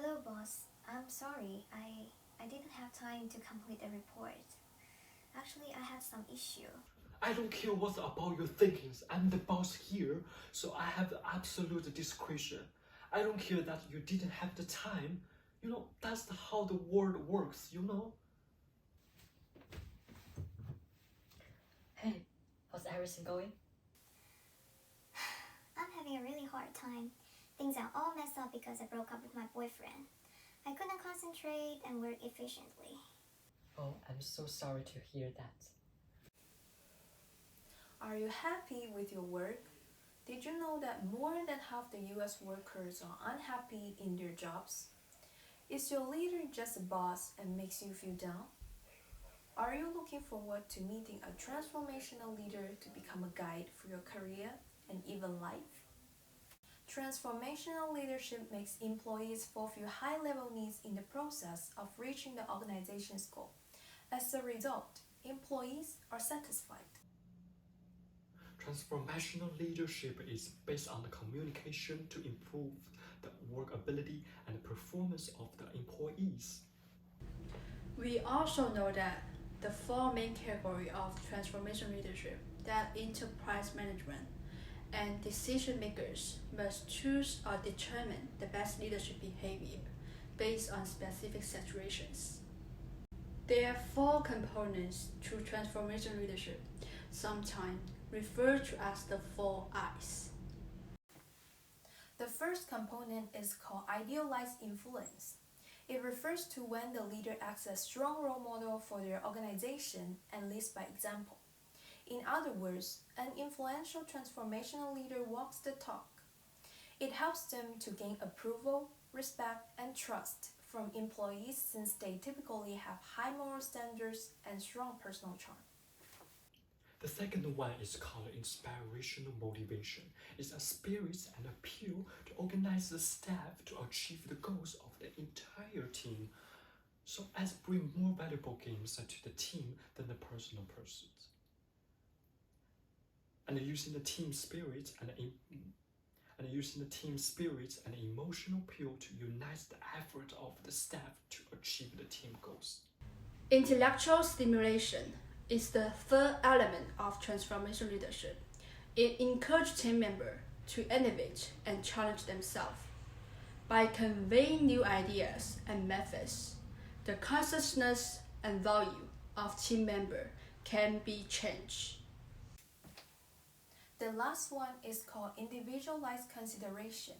Hello, boss. I'm sorry. I didn't have time to complete the report. Actually, I had some issue. I don't care what's about your thinkings. I'm the boss here, so I have the absolute discretion. I don't care that you didn't have the time. That's how the world works. Hey, how's everything going? I'm having a really hard time. Things are all messed up because I broke up with my boyfriend. I couldn't concentrate and work efficiently. Oh, I'm so sorry to hear that. Are you happy with your work? Did you know that more than half the US workers are unhappy in their jobs? Is your leader just a boss and makes you feel down? Are you looking forward to meeting a transformational leader to become a guide for your career and even life? Transformational leadership makes employees fulfill high-level needs in the process of reaching the organization's goal. As a result, employees are satisfied. Transformational leadership is based on the communication to improve the workability and performance of the employees. We also know that the four main categories of transformation leadership, that enterprise management and decision makers must choose or determine the best leadership behavior based on specific situations. There are four components to transformation leadership, sometimes referred to as the 4 I's. The first component is called idealized influence. It refers to when the leader acts as a strong role model for their organization and leads by example. In other words, an influential transformational leader walks the talk. It helps them to gain approval, respect, and trust from employees since they typically have high moral standards and strong personal charm. The second one is called inspirational motivation. It's a spirit and appeal to organize the staff to achieve the goals of the entire team, so as bring more valuable gains to the team than the personal pursuits. And using the team spirit and emotional appeal to unite the effort of the staff to achieve the team goals. Intellectual stimulation is the third element of transformation leadership. It encourages team members to innovate and challenge themselves. By conveying new ideas and methods, the consciousness and value of team members can be changed. The last one is called individualized consideration.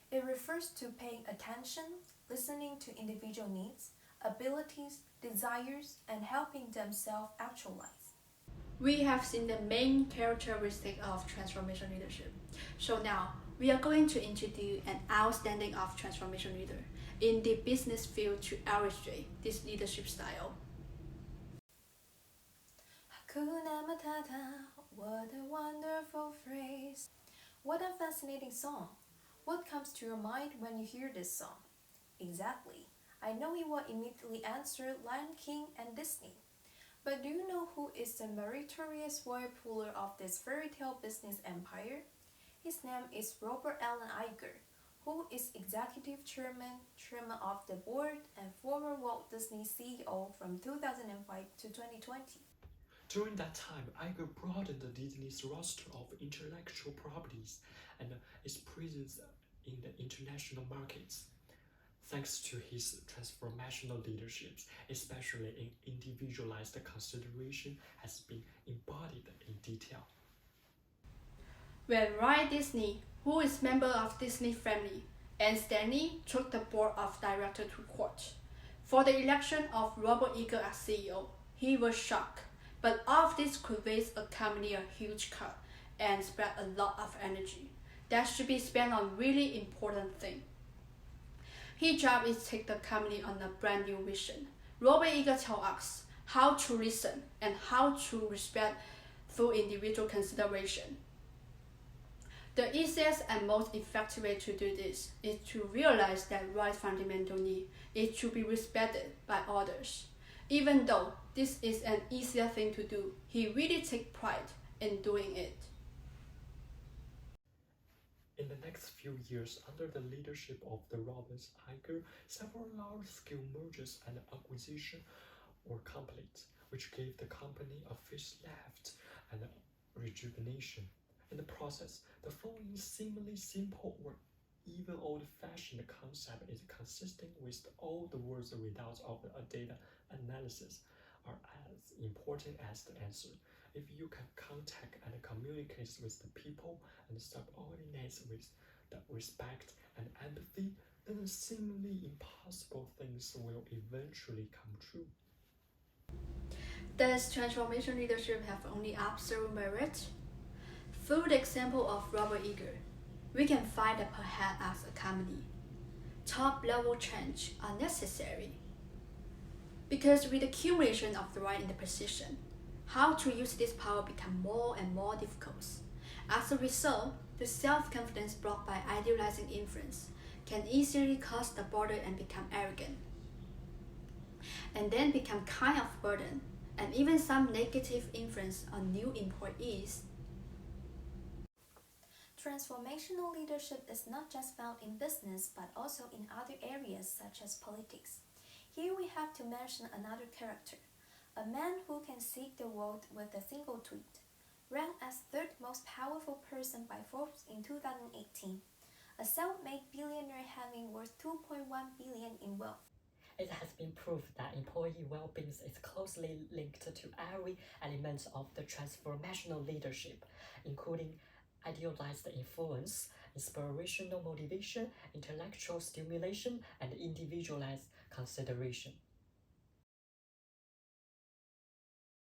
It refers to paying attention, listening to individual needs, abilities, desires, and helping them self-actualize. We have seen the main characteristic of transformation leadership. So now, we are going to introduce an outstanding of transformation leader in the business field to illustrate this leadership style. Hakuna Matata, what a wonderful phrase. What a fascinating song. What comes to your mind when you hear this song? Exactly. I know you will immediately answer Lion King and Disney. But do you know who is the meritorious royal ruler of this fairy tale business empire? His name is Robert Allen Iger, who is executive chairman of the board, and former Walt Disney CEO from 2005 to 2020. During that time, Iger broadened the Disney's roster of intellectual properties and its presence in the international markets. Thanks to his transformational leadership, especially in individualized consideration, has been embodied in detail. When Walt Disney, who is member of Disney family, and Stanley took the board of directors to court for the election of Robert Iger as CEO, he was shocked. But all of this could raise a company a huge cut and spread a lot of energy that should be spent on really important things. His job is to take the company on a brand new vision. Robert Iger tells us how to listen and how to respect through individual consideration. The easiest and most effective way to do this is to realize that right fundamental need is to be respected by others. Even though this is an easier thing to do, he really takes pride in doing it. In the next few years, under the leadership of the Robert Iger, several large-scale mergers and acquisitions were complete, which gave the company a facelift and rejuvenation. In the process, the following seemingly simple or even old-fashioned concept is consistent with all the words the results of a data analysis are as important as the answer. If you can contact and communicate with the people and subordinates with the respect and empathy, then the seemingly impossible things will eventually come true. Does transformational leadership have only absolute merit? Through the example of Robert Iger, we can find that perhaps as a comedy, top-level change are necessary. Because with the accumulation of the right in the position, how to use this power become more and more difficult. As a result, the self-confidence brought by idealizing influence can easily cross the border and become arrogant, and then become kind of burden and even some negative influence on new employees. Transformational leadership is not just found in business but also in other areas such as politics. Here we have to mention another character, a man who can seek the world with a single tweet, ranked as third most powerful person by Forbes in 2018, a self-made billionaire having worth $2.1 billion in wealth. It has been proved that employee well-being is closely linked to every element of the transformational leadership, including idealized influence, inspirational motivation, intellectual stimulation, and individualized consideration.